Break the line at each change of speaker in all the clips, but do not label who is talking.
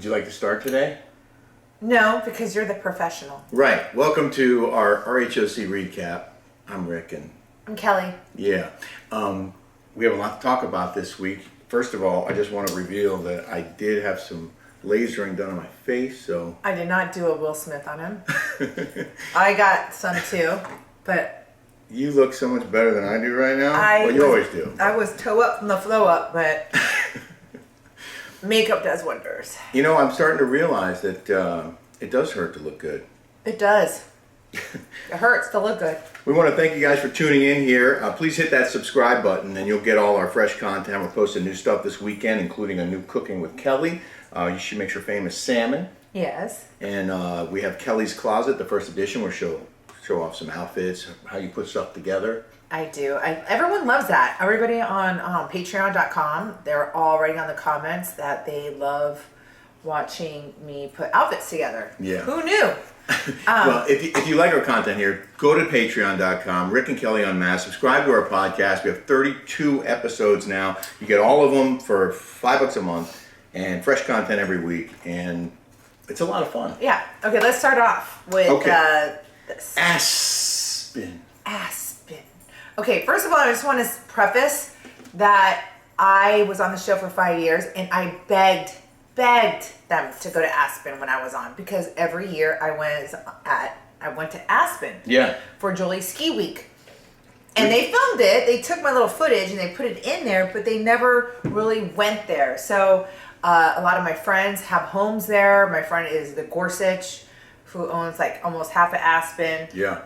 Would you like to start today?
No, because you're the professional.
Right. Welcome to our RHOC recap. I'm Rick and
I'm Kelly.
yeah. We have a lot to talk about this week. First of all, I just want to reveal that I did have some lasering done on my face, so
I did not do a Will Smith on him. I got some too, but
you look so much better than I do right now. Well, you always do.
I was toe up from the flow up, but makeup does wonders.
You know, I'm starting to realize that it does hurt to look good.
It does. It hurts to look good.
We want to thank you guys for tuning in here. Please hit that subscribe button and you'll get all our fresh content. We're posting new stuff this weekend, including a new Cooking with Kelly. You should make your famous salmon.
Yes.
And we have Kelly's Closet, the first edition, where she'll show off some outfits, how you put stuff together.
I do. Everyone loves that. Everybody on patreon.com, they're all writing on the comments that they love watching me put outfits together.
Yeah.
Who knew?
Well, if you like our content here, go to patreon.com, Rick and Kelly Unmasked, subscribe to our podcast. We have 32 episodes now. You get all of them for $5 a month and fresh content every week. And it's a lot of fun.
Yeah. Okay, let's start off with this.
Aspen.
Okay, first of all, I just want to preface that I was on the show for 5 years and I begged them to go to Aspen when I was on, because every year I went to Aspen for Julie's ski week. And they filmed it. They took my little footage and they put it in there, but they never really went there. So a lot of my friends have homes there. My friend is the Gorsuch, who owns like almost half of Aspen.
Yeah.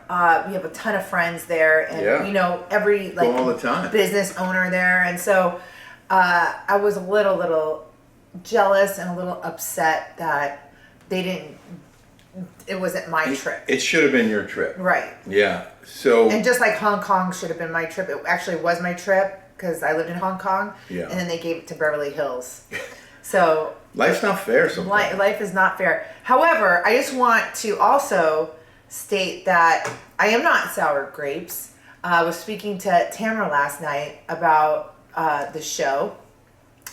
We have a ton of friends there, and we know every like
all the time.
business owner there. And so I was a little jealous and a little upset that it wasn't my trip.
It should have been your trip.
Right.
Yeah. So.
And just like Hong Kong should have been my trip, it actually was my trip because I lived in Hong Kong.
Yeah.
And then they gave it to Beverly Hills. So.
Life's not fair sometimes.
Life is not fair. However, I just want to also state that I am not sour grapes. I was speaking to Tamara last night about the show.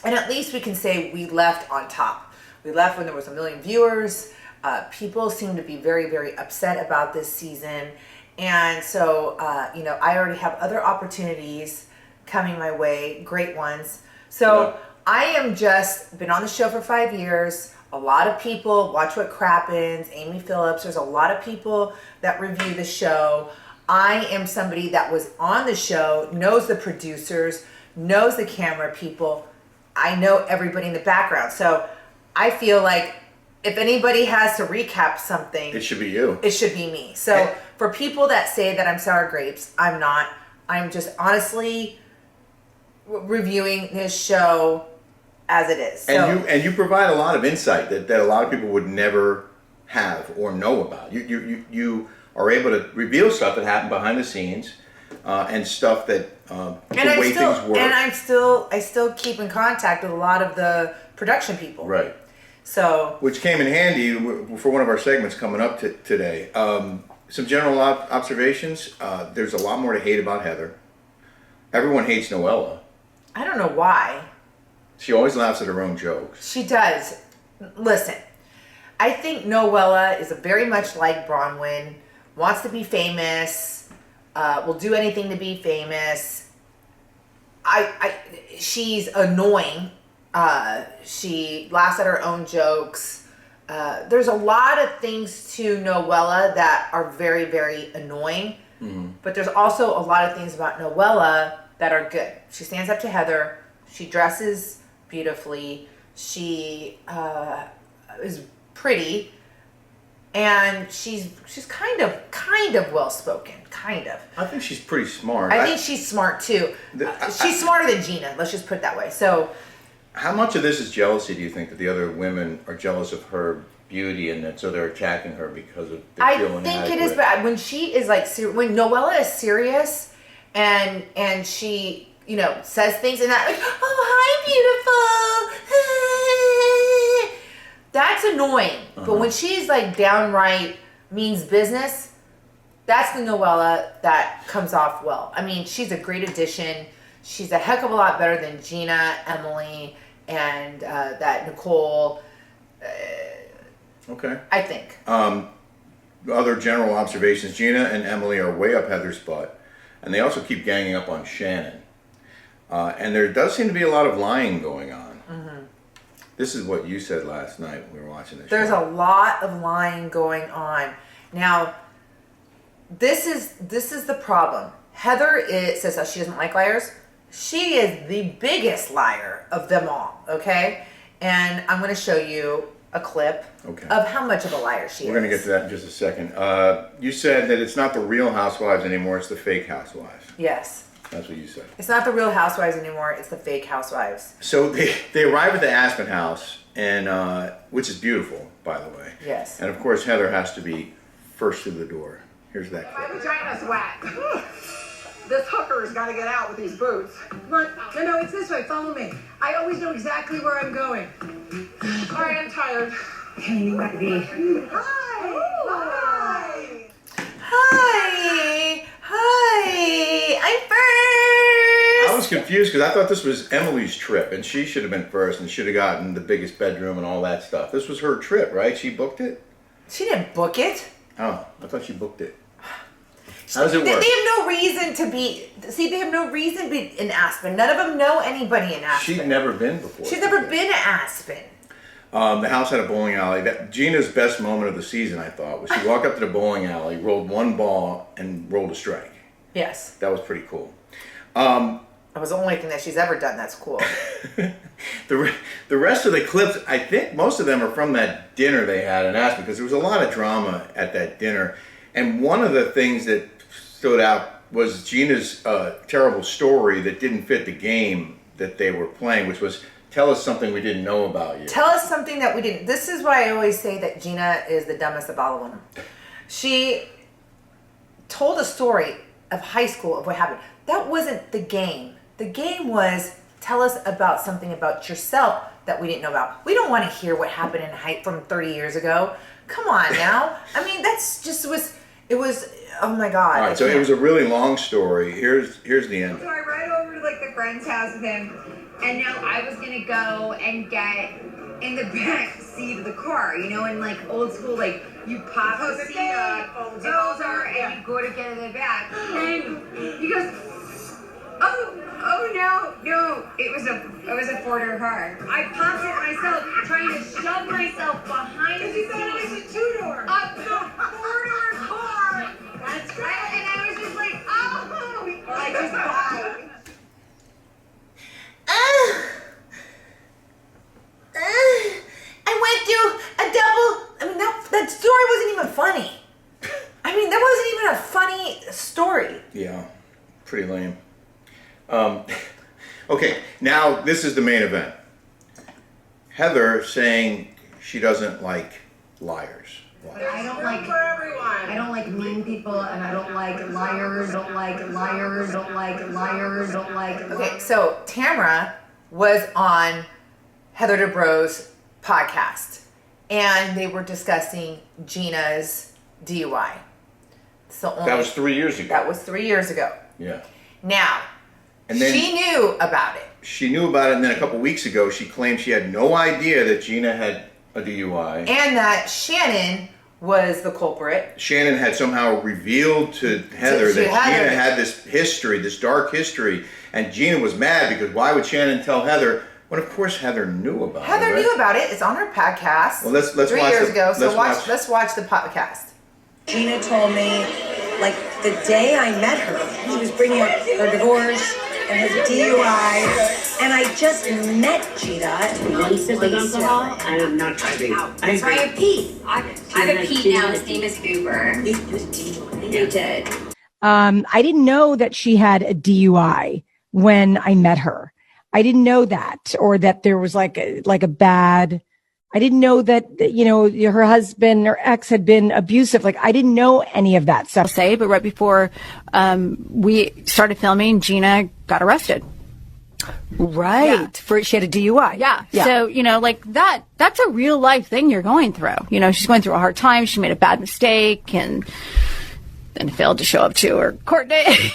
And at least we can say we left on top. We left when there was 1 million viewers. People seem to be very, very upset about this season. And so, I already have other opportunities coming my way, great ones. So I am just been on the show for 5 years. A lot of people watch What Crappens, Amy Phillips. There's a lot of people that review the show. I am somebody that was on the show, knows the producers, knows the camera people. I know everybody in the background. So I feel like if anybody has to recap something,
it should be you.
It should be me. So for people that say that I'm sour grapes, I'm not. I'm just honestly reviewing this show as it is.
And you provide a lot of insight that a lot of people would never have or know about. You are able to reveal stuff that happened behind the scenes and stuff that things work.
And I still keep in contact with a lot of the production people.
Right.
So,
which came in handy for one of our segments coming up today. Some general observations. There's a lot more to hate about Heather. Everyone hates Noella.
I don't know why.
She always laughs at her own jokes.
She does. Listen, I think Noella is very much like Bronwyn, wants to be famous, will do anything to be famous. She's annoying. She laughs at her own jokes. There's a lot of things to Noella that are very, very annoying. Mm-hmm. But there's also a lot of things about Noella that are good. She stands up to Heather. She dresses beautifully. She is pretty. And she's kind of well spoken. Kind of.
I think she's pretty smart.
I think she's smart too. She's smarter than Gina. Let's just put it that way. So,
how much of this is jealousy? Do you think that the other women are jealous of her beauty and that so they're attacking her because of?
I think it is, but when she is like when Noella is serious, and she says things and that like, oh hi beautiful. That's annoying. Uh-huh. But when she's like downright means business, that's the Noella that comes off well. I mean, she's a great addition. She's a heck of a lot better than Gina, Emily, and that Nicole.
Okay.
I think.
Other general observations: Gina and Emily are way up Heather's butt, and they also keep ganging up on Shannon. And there does seem to be a lot of lying going on.
Mm-hmm.
This is what you said last night when we were watching the show.
There's a lot of lying going on. Now, this is the problem. Heather says that she doesn't like liars. She is the biggest liar of them all, okay? And I'm going to show you a clip of how much of a liar she is.
We're going to get to that in just a second. You said that it's not the Real Housewives anymore, it's the fake Housewives.
Yes.
That's what you said.
It's not the Real Housewives anymore, it's the fake Housewives.
So they arrive at the Aspen house, and which is beautiful, by the way.
Yes.
And of course, Heather has to be first through the door. Here's that clip.
My vagina's wet. This hooker's got to get out with these boots. Come on. No, it's this way. Follow me. I always know exactly where I'm going. All right, I'm tired. Hey, Hi. Hi.
Hi. Hi. I'm first.
I was confused because I thought this was Emily's trip, and she should have been first and should have gotten the biggest bedroom and all that stuff. This was her trip, right? She booked it?
She didn't book it.
Oh, I thought she booked it. How does it work?
They have no reason to be. See, they have no reason to be in Aspen. None of them know anybody in Aspen.
She'd never been before.
She's never been to Aspen.
The house had a bowling alley. Gina's best moment of the season, I thought, was she walked up to the bowling alley, rolled one ball, and rolled a strike.
Yes.
That was pretty cool.
That was the only thing that she's ever done that's cool.
The rest of the clips, I think most of them are from that dinner they had in Aspen, because there was a lot of drama at that dinner. And one of the things that stood out was Gina's terrible story that didn't fit the game that they were playing, which was, tell us something we didn't know about you.
Tell us something that we didn't. This is why I always say that Gina is the dumbest of all of them. She told a story of high school, of what happened. That wasn't the game. The game was, tell us about something about yourself that we didn't know about. We don't want to hear what happened in high from 30 years ago. Come on now. I mean, that's just it was, oh my God.
All right, so it was a really long story. Here's the end.
So I ride over to like the friend's house with him, and now I was gonna go and get in the back seat of the car, you know, in like old school, like you pop the seat up, over, and you go to get in the back, and he goes, oh no, it was a Ford car. I popped it myself, trying to shove myself behind the seat.
Because you thought it was a two-door.
Up the four-door car. That's right. And I was just like, oh, I just died.
I went through a double. I mean, that story wasn't even funny. I mean, that wasn't even a funny story.
Yeah, pretty lame. Okay, now this is the main event. Heather saying she doesn't like liars. Why?
I don't like
for everyone.
I don't like mean people, and I don't like liars. Don't like liars. Don't like liars. Don't like.
Okay, so Tamara was on Heather Dubrow's podcast, and they were discussing Gina's DUI. So
That was 3 years ago.
That was 3 years ago.
Yeah.
Now,
And then
she knew about it.
she knew about it, and then a couple weeks ago, she claimed she had no idea that Gina had a DUI.
And that Shannon was the culprit.
Shannon had somehow revealed to Heather that
Heather.
Gina had this history, this dark history, and Gina was mad because why would Shannon tell Heather? When of course Heather knew about it.
Heather
right?
knew about it. It's on her podcast.
Well, let's
3
watch
years
the-
ago. So
let's
let's watch the podcast.
Gina told me, like, the day I met her, she was bringing up her divorce and her DUI, and I just met Gina.
One sip of alcohol, I am not driving. I
That's why I
agree.
have Pete. I have a Pete now. His name is Uber. You did.
I didn't know that she had a DUI when I met her. I didn't know that, or that there was like a bad. I didn't know that, you know, her husband or ex had been abusive. Like, I didn't know any of that stuff.
But right before we started filming, Gina got arrested.
Right. She had a DUI.
Yeah. So, you know, like that's a real life thing you're going through. You know, she's going through a hard time. She made a bad mistake and then failed to show up to her court date.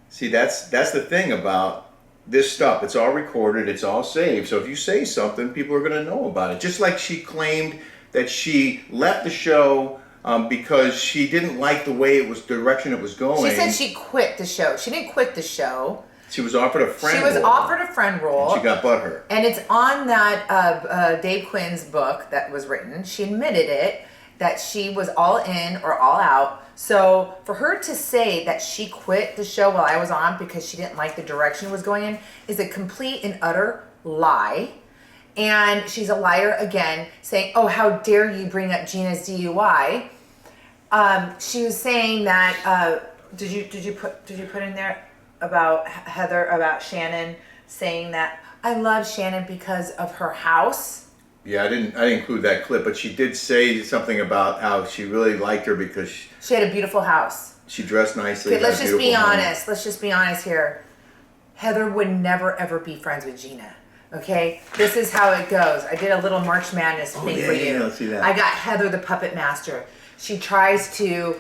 See, that's the thing about this stuff. It's all recorded. It's all saved. So if you say something, people are going to know about it. Just like she claimed that she left the show because she didn't like the way it was, the direction it was going.
She said she quit the show. She didn't quit the show.
She was offered a friend role.
She was offered a friend role.
And she got butthurt.
And it's on that Dave Quinn's book that was written. She admitted it, that she was all in or all out. So for her to say that she quit the show while I was on because she didn't like the direction it was going in is a complete and utter lie. And she's a liar again, saying, "Oh, how dare you bring up Gina's DUI?" She was saying that. Did you put in there about Heather, about Shannon, saying that I love Shannon because of her house?
Yeah, I didn't include that clip, but she did say something about how she really liked her because
she had a beautiful house.
She dressed nicely.
Okay, let's just be honest. Let's just be honest here. Heather would never ever be friends with Gina. Okay, this is how it goes. I did a little March Madness thing for you.
Yeah, let's see that.
I got Heather the puppet master. She tries to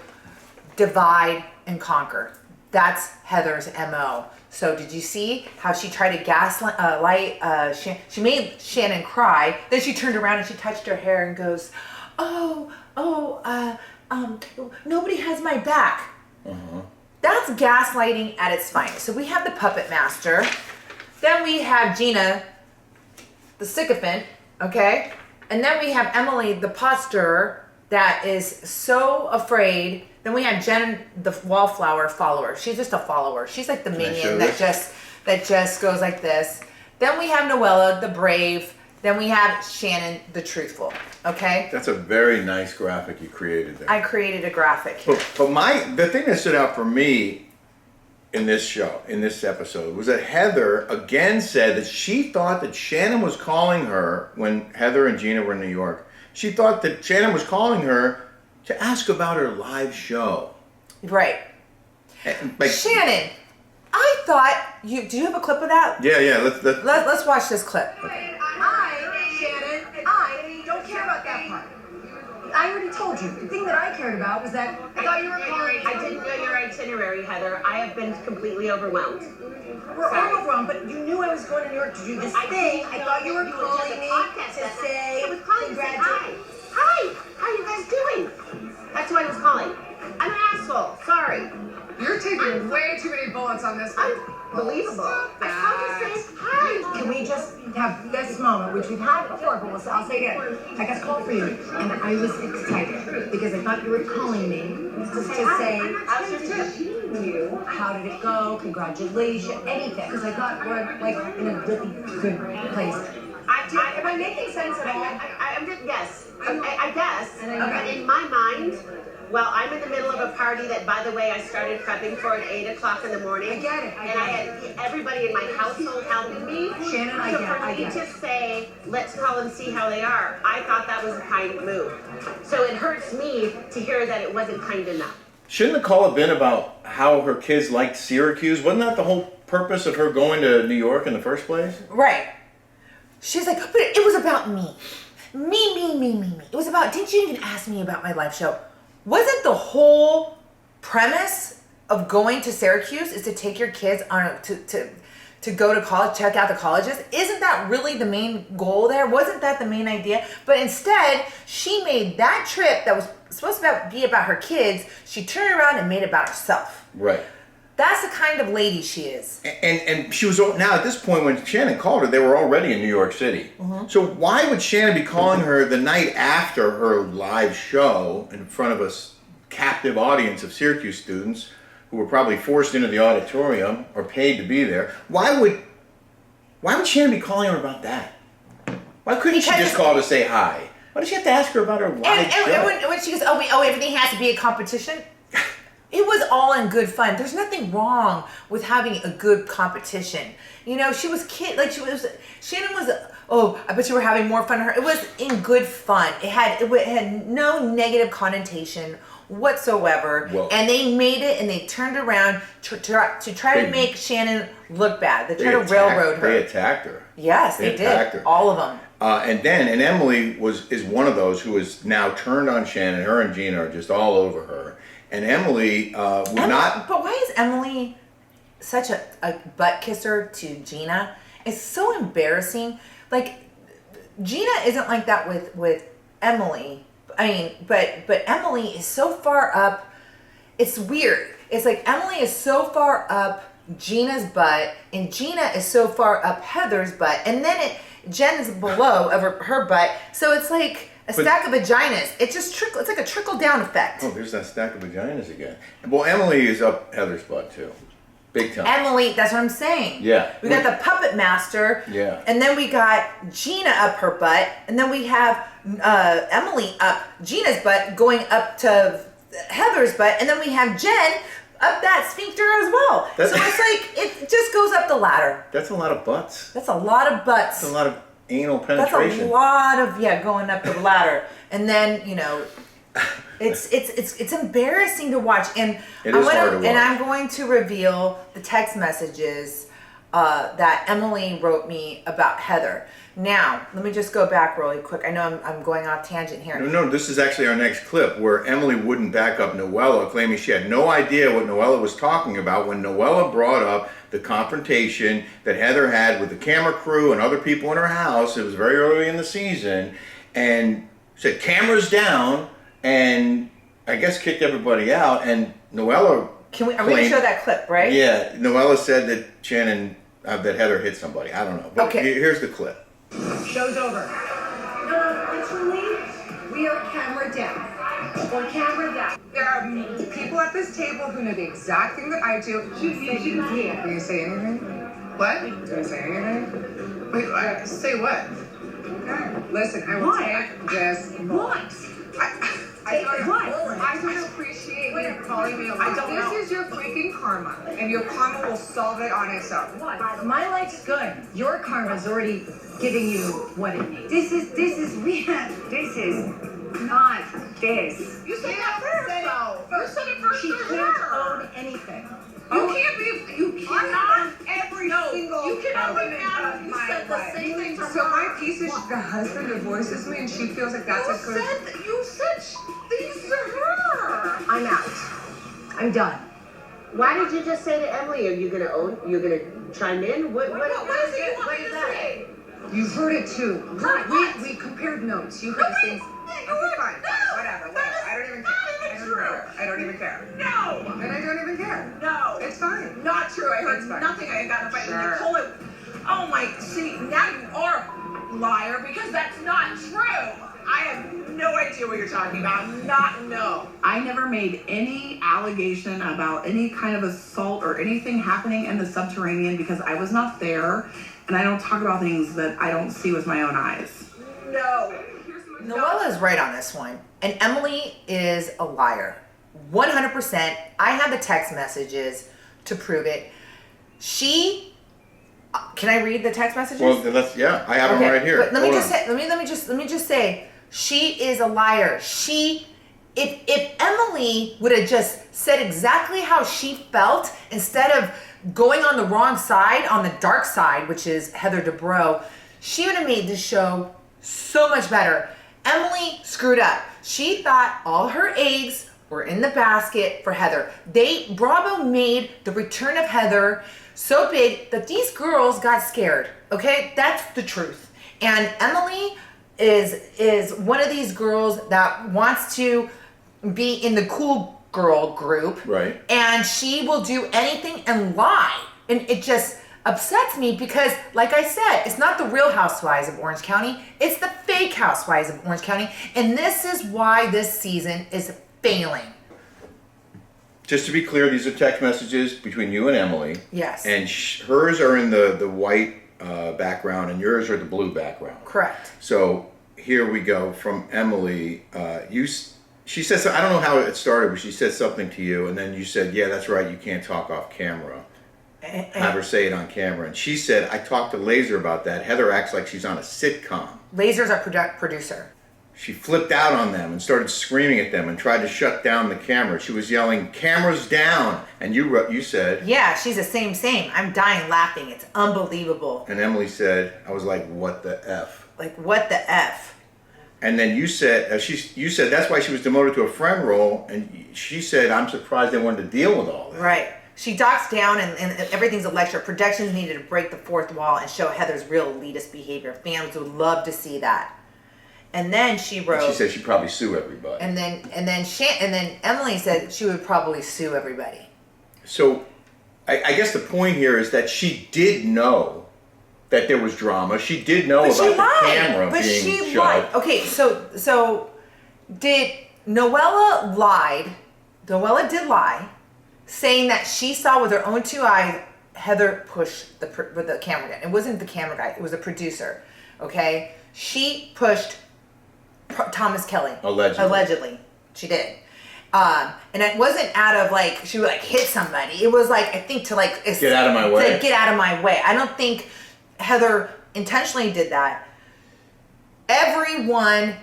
divide and conquer. That's Heather's MO. So did you see how she tried to gaslight? She made Shannon cry. Then she turned around and she touched her hair and goes, nobody has my back. That's gaslighting at its finest. So we have the puppet master. Then we have Gina, the sycophant, okay? And then we have Emily, the posture that is so afraid. Then we have Jen, the wallflower follower. She's just a follower. She's like the minion that just goes like this. Then we have Noella, the brave. Then we have Shannon, the truthful. Okay?
That's a very nice graphic you created there.
I created a graphic.
But the thing that stood out for me in this show, in this episode, was that Heather again said that she thought that Shannon was calling her when Heather and Gina were in New York. She thought that Shannon was calling her to ask about her live show.
Right. Shannon, I thought you. Do you have a clip of that?
Yeah.
Let's watch this clip.
Okay.
Shannon, I don't care about that part. I already told you. The thing that I cared about was that I thought you were calling.
I didn't know your itinerary, Heather. I have been completely overwhelmed.
We're all overwhelmed, but you knew I was going to New York to do this thing. I thought you were calling me to say congratulations.
Hi, how you guys doing? That's who I was calling. I'm an asshole. Sorry.
You're taking way too many bullets on this one.
Unbelievable. I called to say hi.
Can we just have this moment, which we've had before, but I'll say it again. I got called for you, and I was excited because I thought you were calling me to say,
How's your trip?
you, how did it go, congratulations, anything. Because I thought we're like in a really good place. Am I making sense at all?
Yes, I guess. But in my mind, well, I'm in the middle of a party that, by the way, I started prepping for at 8 o'clock in the morning.
I get it.
And I had everybody in my household helping me.
Shannon, I get it.
To say, let's call and see how they are, I thought that was a kind move. So it hurts me to hear that it wasn't kind enough.
Shouldn't the call have been about how her kids liked Syracuse? Wasn't that the whole purpose of her going to New York in the first place?
Right. She's like, but it was about me. Me. It was about, didn't you even ask me about my live show? Wasn't the whole premise of going to Syracuse is to take your kids on to go to college, check out the colleges? Isn't that really the main goal there? Wasn't that the main idea? But instead, she made that trip that was supposed to be about her kids, she turned around and made it about herself.
Right.
That's the kind of lady she is.
And she was, now at this point when Shannon called her, they were already in New York City. So why would Shannon be calling her the night after her live show in front of a captive audience of Syracuse students who were probably forced into the auditorium or paid to be there? Why would Shannon be calling her about that? Why couldn't she just call to say hi? Why did she have to ask her about her live show?
And when she goes, everything has to be a competition. It was all in good fun. There's nothing wrong with having a good competition. You know, she was Shannon was, I bet you were having more fun. It was in good fun. It had no negative connotation whatsoever. Whoa. And they made it and they turned around to try to make Shannon look bad. They tried to railroad her.
They attacked her.
Yes, they did. Her. All of them.
And Emily is one of those who is now turned on Shannon. Her and Gina are just all over her. And Emily not.
But why is Emily such a butt kisser to Gina? It's so embarrassing. Like, Gina isn't like that with Emily. I mean, but Emily is so far up. It's weird. It's like Emily is so far up Gina's butt, and Gina is so far up Heather's butt, and then Jen's below of her butt. So it's like a stack of vaginas. It just it's like a trickle down effect.
Oh, there's that stack of vaginas again. Well, Emily is up Heather's butt too. Big time.
Emily, that's what I'm saying.
Yeah.
We got the puppet master.
Yeah.
And then we got Gina up her butt, and then we have Emily up Gina's butt going up to Heather's butt, and then we have Jen up that sphincter as well. So it's like it just goes up the ladder.
That's a lot of butts.
That's a lot of butts.
That's a lot of anal penetration.
That's a lot of going up the ladder, and then it's embarrassing to watch. And
it is hard to watch.
And I'm going to reveal the text messages that Emily wrote me about Heather. Now, let me just go back really quick. I know I'm going off tangent here.
No, this is actually our next clip where Emily wouldn't back up Noella, claiming she had no idea what Noella was talking about when Noella brought up the confrontation that Heather had with the camera crew and other people in her house. It was very early in the season, and said, cameras down, and I guess kicked everybody out, and Noella
Are we going to show that clip, right?
Yeah, Noella said that Shannon, that Heather hit somebody. I don't know. But
okay.
Here's the clip.
Show's over. No, literally, we are camera down. We're camera down. There are people at this table who know the exact thing that I do. Can you say anything? What? Can you say anything? Wait, say what? Okay. Listen, I will take this. What? I don't appreciate you calling me a liar. This is your freaking karma, and your karma will solve it on its own.
What? My life's good. Your karma's already giving you what it needs. This is not this.
You said that first, though. You said it first.
She can't own anything.
You cannot every single
you cannot
element
remember
of
you
my
said the
life.
same thing to
So
her.
my piece is the husband divorces me, and she feels like that's a good. You said things to her.
I'm out. I'm done.
Why did you just say to Emily, are you going to own? You're going to chime in? What
is it you want me to say? You've heard it too. We compared notes. You heard things. Okay, fine. Whatever. I don't even care. I don't even care. No. And I don't even care. No. It's fine. Not true. I heard nothing. I got to fight with Nicole. Oh my. See, now you are a liar because that's not true. I have no idea what you're talking about. No.
I never made any allegation about any kind of assault or anything happening in the subterranean because I was not there, and I don't talk about things that I don't see with my own eyes.
No.
Noella is right on this one, and Emily is a liar. 100%. I have the text messages to prove it. Can I read the text messages?
Well, I have them right here.
But let me just say, she is a liar. If Emily would have just said exactly how she felt instead of going on the wrong side, on the dark side, which is Heather Dubrow, she would have made this show so much better. Emily screwed up. She thought all her eggs were in the basket for Heather. Bravo made the return of Heather so big that these girls got scared. Okay, that's the truth. And Emily is one of these girls that wants to be in the cool girl group.
Right.
And she will do anything and lie. And it just upsets me because, like I said, it's not the Real Housewives of Orange County. It's the fake Housewives of Orange County. And this is why this season is failing.
Just to be clear, these are text messages between you and Emily.
Yes.
And hers are in the white background, and yours are the blue background.
Correct.
So here we go from Emily. She said, I don't know how it started, but she said something to you, and then you said, yeah, that's right, you can't talk off camera. Have her say it on camera. And she said, I talked to Laser about that. Heather acts like she's on a sitcom.
Laser's our producer.
She flipped out on them and started screaming at them and tried to shut down the camera. She was yelling, cameras down. And you said...
Yeah, she's the same. I'm dying laughing. It's unbelievable.
And Emily said, I was like, what the F?
Like, what the F?
And then you said, you said that's why she was demoted to a friend role. And she said, I'm surprised they wanted to deal with all that.
Right. She docks down and everything's a lecture. Productions needed to break the fourth wall and show Heather's real elitist behavior. Fans would love to see that. And then she wrote.
She said she'd probably sue everybody.
And then Emily said she would probably sue everybody.
So, I guess the point here is that she did know that there was drama. She did know about the camera being shot.
Okay, so did Noella lied? Noella did lie, saying that she saw with her own two eyes Heather push the camera guy. It wasn't the camera guy. It was a producer. Okay, she pushed Thomas Kelly. Allegedly, she did. And it wasn't out of like she would like hit somebody. It was like I think to like
get out of my way.
To get out of my way. I don't think Heather intentionally did that. Everyone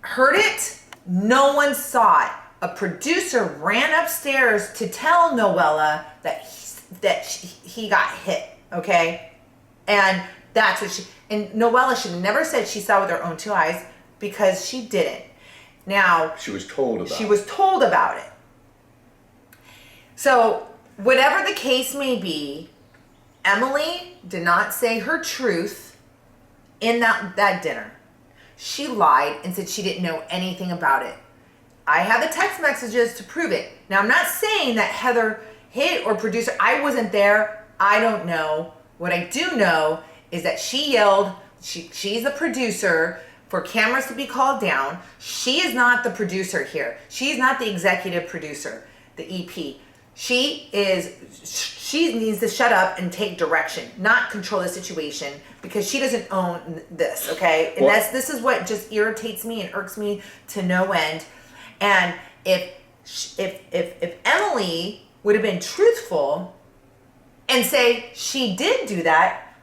heard it. No one saw it. A producer ran upstairs to tell Noella that he got hit. Okay, and that's what and Noella should have never said she saw with her own two eyes because she didn't. Now
she was told about.
She was told about it. So whatever the case may be, Emily did not say her truth in that dinner. She lied and said she didn't know anything about it. I have the text messages to prove it. Now, I'm not saying that Heather hit or producer. I wasn't there. I don't know. What I do know is that she yelled. She's the producer for cameras to be called down. She is not the producer here. She's not the executive producer, the EP. She needs to shut up and take direction, not control the situation, because she doesn't own this, okay? And this is what just irritates me and irks me to no end. And if Emily would have been truthful and say she did do that,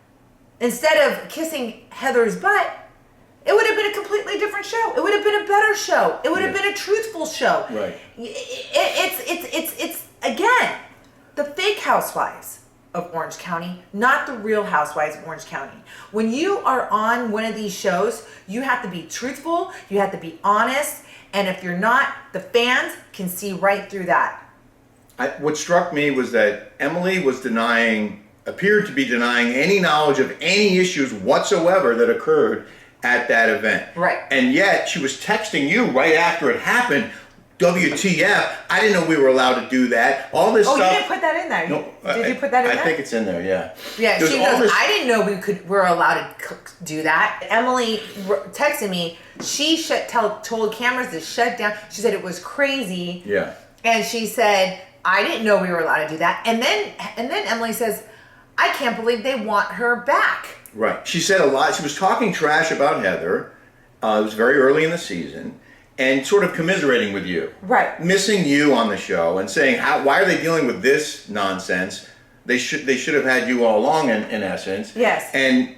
instead of kissing Heather's butt, it would have been a completely different show. It would have been a better show. It would have been a truthful show.
Right.
It's again, the fake housewives of Orange County, not the Real Housewives of Orange County. When you are on one of these shows, you have to be truthful, you have to be honest, and if you're not, the fans can see right through that.
What struck me was that Emily appeared to be denying any knowledge of any issues whatsoever that occurred at that event.
Right.
And yet she was texting you right after it happened, WTF, I didn't know we were allowed to do that. All this stuff.
Oh, you didn't put that in there.
No,
Did you put that in there?
I think it's in there, yeah.
Yeah, she goes, I didn't know we're allowed to do that. Emily texted me. She told cameras to shut down. She said it was crazy.
Yeah.
And she said, I didn't know we were allowed to do that. And then Emily says, I can't believe they want her back.
Right. She said a lot. She was talking trash about Heather. It was very early in the season. And sort of commiserating with you.
Right.
Missing you on the show and saying, why are they dealing with this nonsense? They should have had you all along in essence.
Yes.
And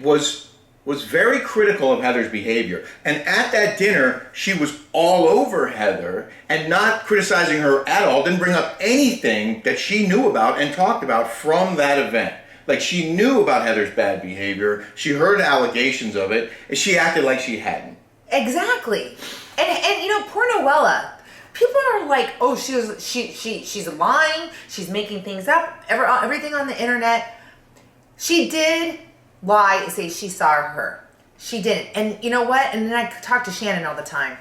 was very critical of Heather's behavior. And at that dinner, she was all over Heather and not criticizing her at all, didn't bring up anything that she knew about and talked about from that event. Like, she knew about Heather's bad behavior, she heard allegations of it, and she acted like she hadn't.
Exactly. And you know, poor Noella. People are like, oh, she's lying, she's making things up, everything on the internet. She did lie and say she saw her. She didn't. And you know what? And then I talk to Shannon all the time.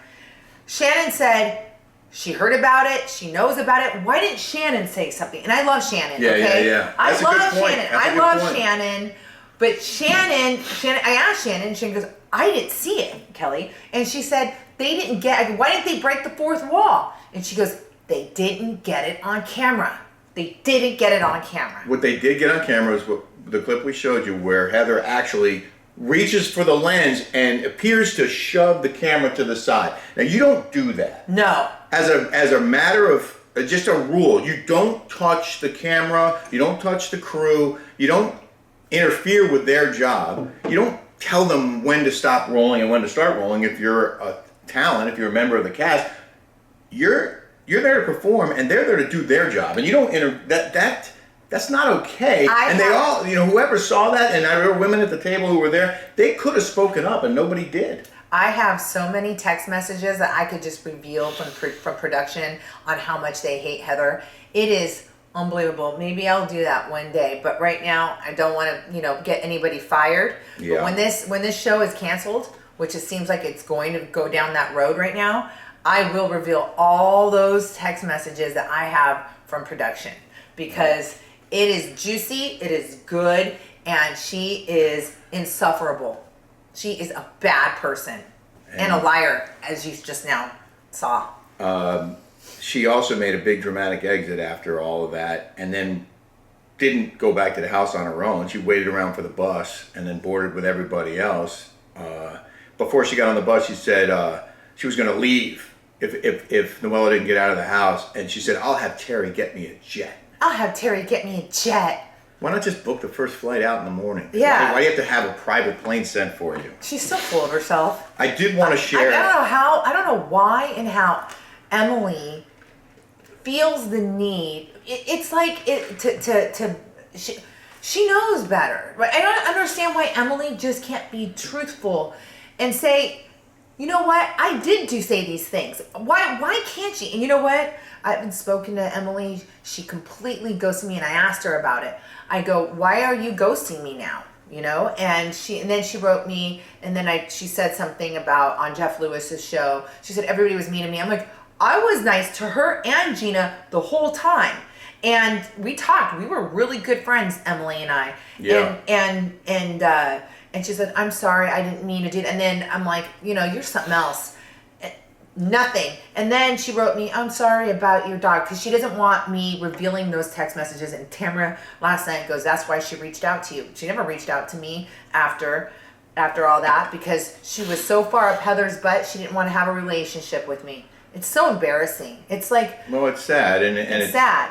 Shannon said she heard about it, she knows about it. Why didn't Shannon say something? And I love Shannon.
Yeah,
okay?
yeah.
I love Shannon. I love Shannon. But Shannon, I asked Shannon, and Shannon goes, I didn't see it, Kelly. And she said, why didn't they break the fourth wall? And she goes, they didn't get it on camera. They didn't get it on camera.
What they did get on camera is the clip we showed you where Heather actually reaches for the lens and appears to shove the camera to the side. Now, you don't do that.
No.
As a matter of just a rule, you don't touch the camera, you don't touch the crew, you don't interfere with their job, you don't tell them when to stop rolling and when to start rolling. If you're a talent, if you're a member of the cast, you're there to perform and they're there to do their job, and you don't that's not okay. They all, whoever saw that, and there were women at the table who were there, they could have spoken up and nobody did.
I have so many text messages that I could just reveal from production on how much they hate Heather. It is unbelievable. Maybe I'll do that one day, but right now I don't want to, get anybody fired.
Yeah.
But when this show is canceled, which it seems like it's going to go down that road right now, I will reveal all those text messages that I have from production, because it is juicy, it is good, and she is insufferable. She is a bad person and a liar, as you just now saw.
She also made a big dramatic exit after all of that, and then didn't go back to the house on her own. She waited around for the bus and then boarded with everybody else. Before she got on the bus, she said she was going to leave if Noella didn't get out of the house, and she said, "I'll have Terry get me a jet."
I'll have Terry get me a jet.
Why not just book the first flight out in the morning?
Yeah.
Why do you have to have a private plane sent for you?
She's so full of herself.
I did want to share.
I don't know why and how Emily feels the need. It's like she knows better. Right? I don't understand why Emily just can't be truthful and say, you know what? I did say these things. Why can't she? And you know what? I've been spoken to Emily. She completely ghosted me, and I asked her about it. I go, why are you ghosting me now? You know? And then she wrote me, and then she said something about on Jeff Lewis's show. She said everybody was mean to me. I'm like, I was nice to her and Gina the whole time. And we talked. We were really good friends, Emily and I.
Yeah.
And she said, I'm sorry, I didn't mean to do that. And then I'm like, you're something else. Nothing. And then she wrote me, I'm sorry about your dog, because she doesn't want me revealing those text messages. And Tamara last night goes, that's why she reached out to you. She never reached out to me after all that, because she was so far up Heather's butt, she didn't want to have a relationship with me. It's so embarrassing. It's like...
Well, it's sad. And
it's sad.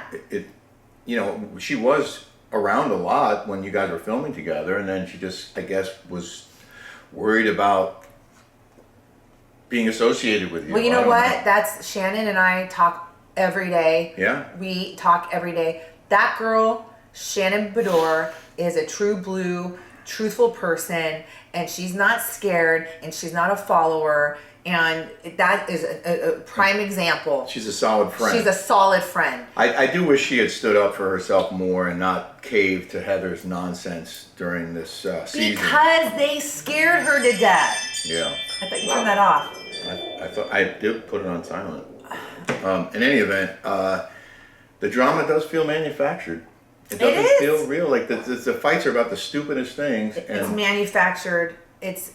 She was around a lot when you guys were filming together, and then she just, I guess, was worried about being associated with you.
Well, you know what? That's Shannon and I talk every day.
Yeah.
We talk every day. That girl, Shannon Bedore, is a true blue, truthful person, and she's not scared, and she's not a follower, and that is a prime example.
She's a solid friend.
She's a solid friend.
I do wish she had stood up for herself more and not caved to Heather's nonsense during this season.
Because they scared her to death.
Yeah.
I thought you turned that off.
I thought I did put it on silent. In any event, the drama does feel manufactured. It doesn't feel real. Like the fights are about the stupidest things.
It's manufactured. It's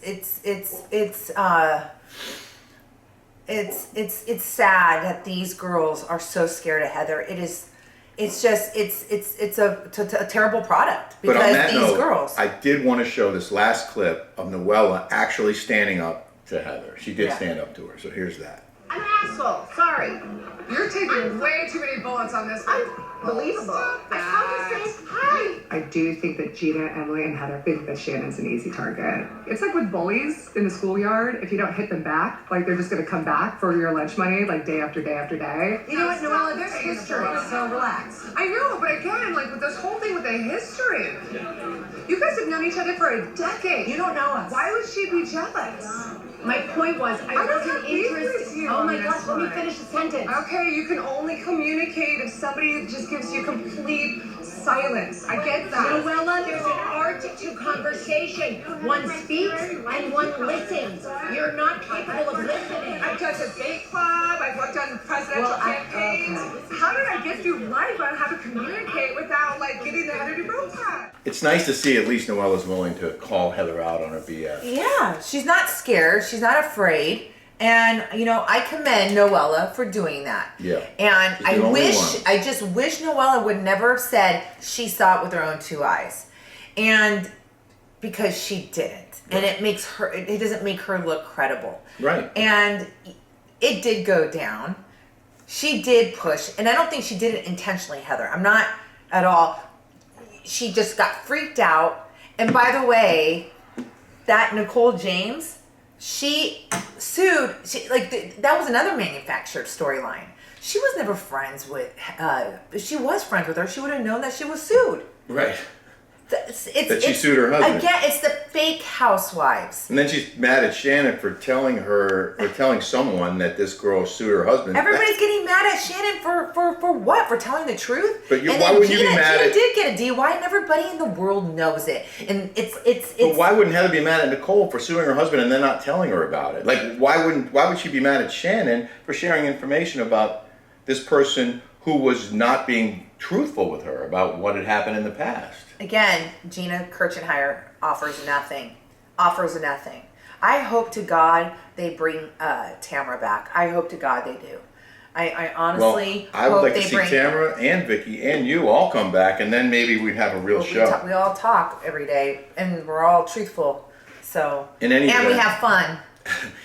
sad that these girls are so scared of Heather. It's a terrible product because
but on that
these
note,
girls.
I did want to show this last clip of Noella actually standing up to Heather. She did stand up to her. So here's that.
I'm an asshole. Sorry.
You're taking way too many bullets on this one.
Unbelievable. I saw you say hi.
I do think that Gina, Emily, and Heather think that Shannon's an easy target. It's like with bullies in the schoolyard. If you don't hit them back, like they're just going to come back for your lunch money, like day after day after day.
You know what, Noella, there's history, so relax. I know, but again, like with this whole thing with the history, you guys have known each other for a decade.
You don't know us.
Why would she be jealous?
My point was, I wasn't interested. Oh my gosh, let me finish the sentence.
Okay, you can only communicate if somebody just gives you complete silence. I get that.
Noella, there's an art to conversation. One speaks and one listens. You're not capable of listening.
I've done debate club, I've worked on presidential campaigns. How did I get through life on how to communicate without like getting the Heather Dubrow hat?
It's nice to see at least Noella's willing to call Heather out on her BS.
Yeah, she's not scared. She's not afraid. And, I commend Noella for doing that.
Yeah.
And I just wish Noella would never have said she saw it with her own two eyes. And because she didn't. And it doesn't make her look credible.
Right.
And it did go down. She did push. And I don't think she did it intentionally, Heather. I'm not at all. She just got freaked out. And by the way, that Nicole James, she sued. That was another manufactured storyline. She was never friends with. If she was friends with her, she would have known that she was sued.
Right. that she sued her husband.
Again, it's the fake housewives.
And then she's mad at Shannon for telling someone that this girl sued her husband.
Everybody's getting mad at Shannon for what? For telling the truth?
But why wouldn't you be mad
Gina
at...
did get a DUI and everybody in the world knows it. And it's
But why wouldn't Heather be mad at Nicole for suing her husband and then not telling her about it? Like, why would she be mad at Shannon for sharing information about this person who was not being truthful with her about what had happened in the past?
Again, Gina Kirchenheimer offers nothing. I hope to God they bring Tamara back. I hope to God they do. I honestly
I would
hope
like
they
to see
bring
Tamara and Vicky and you all come back, and then maybe we'd have a real show.
We all talk every day, and we're all truthful. So
In any
and we
event,
have fun.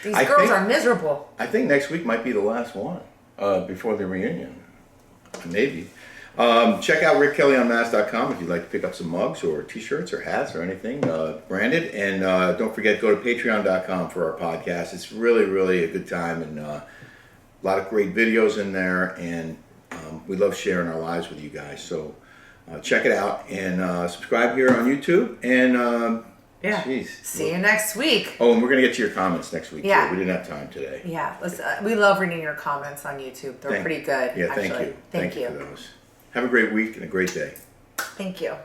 These girls are miserable.
I think next week might be the last one before the reunion. Maybe. Check out RickKellyOnMass.com if you'd like to pick up some mugs or t-shirts or hats or anything branded. And don't forget, go to Patreon.com for our podcast. It's really, really a good time, and a lot of great videos in there. And we love sharing our lives with you guys. So check it out and subscribe here on YouTube. And
yeah.
Geez.
See you next week.
Oh, and we're going to get to your comments next week.
Yeah.
Too. We didn't have time today.
Yeah. We love reading your comments on YouTube. They're pretty good.
Yeah,
actually.
thank you.
Thank you.
For those. Have a great week and a great day.
Thank you.